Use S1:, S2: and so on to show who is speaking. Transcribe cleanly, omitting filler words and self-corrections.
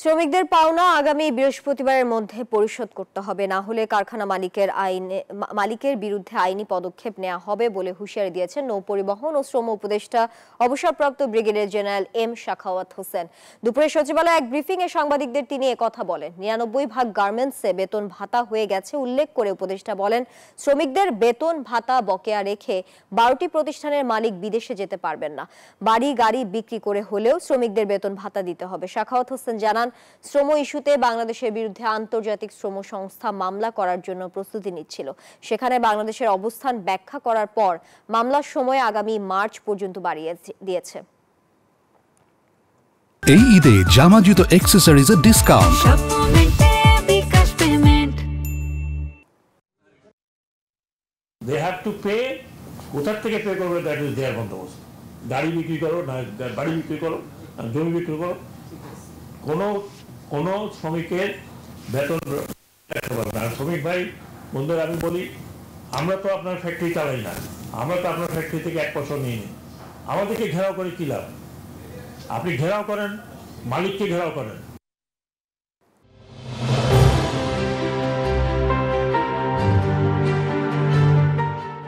S1: শ্রমিকদের পাওনা আগামী বৃহস্পতিবারের মধ্যে পরিশোধ করতে হবে, না হলে কারখানা মালিকের বিরুদ্ধে আইনি পদক্ষেপ নেওয়া হবে বলে হুঁশিয়ারি দিয়েছেন নৌপরিবহন ও শ্রম উপদেষ্টা অবসরপ্রাপ্ত brigadier general M Sakhawat Hossain. দুপুরে সচিবালয়ে এক ব্রিফিং এ সাংবাদিকদের তিনি একথা বলেন। ৯৯ গার্মেন্টসে বেতন ভাতা হয়ে গেছে উল্লেখ করে উপদেষ্টা বলেন, শ্রমিকদের বেতন ভাতা বকেয়া রেখে ১২টি প্রতিষ্ঠানের মালিক বিদেশে যেতে পারবেন না। বাড়ি গাড়ি বিক্রি করে হলেও শ্রমিকদের বেতন ভাতা দিতে হবে। সাখাওয়াত হোসেন জানান, শ্রম ইস্যুতে বাংলাদেশের বিরুদ্ধে আন্তর্জাতিক শ্রম সংস্থা মামলা করার জন্য প্রস্তুতি নিচ্ছিল। সেখানে বাংলাদেশের অবস্থান ব্যাখ্যা করার পর মামলার সময় আগামী মার্চ পর্যন্ত বাড়িয়ে দিয়েছে।
S2: এই ঈদে জামা জুতো অ্যাকসেসরিজের discount.
S3: They have to pay, কোথার থেকে পে করবে দ্যাট ইজ দেয়ার বন্দোবস্ত। গাড়ি বিক্রি করো, না বাড়ি বিক্রি করো, জমি বিক্রি করো, কোনো শ্রমিকের বেতন রাখতে পারবে না। শ্রমিক ভাই বন্ধুরা, আমি বলি, আমরা তো আপনার ফ্যাক্টরি চালাই না, আমরা তো আপনার ফ্যাক্টরি থেকে 1 পয়সা নিই নি। আমাদেরকে ঘেরাও করে কি লাভ? আপনি ঘেরাও করেন, মালিককে ঘেরাও করেন,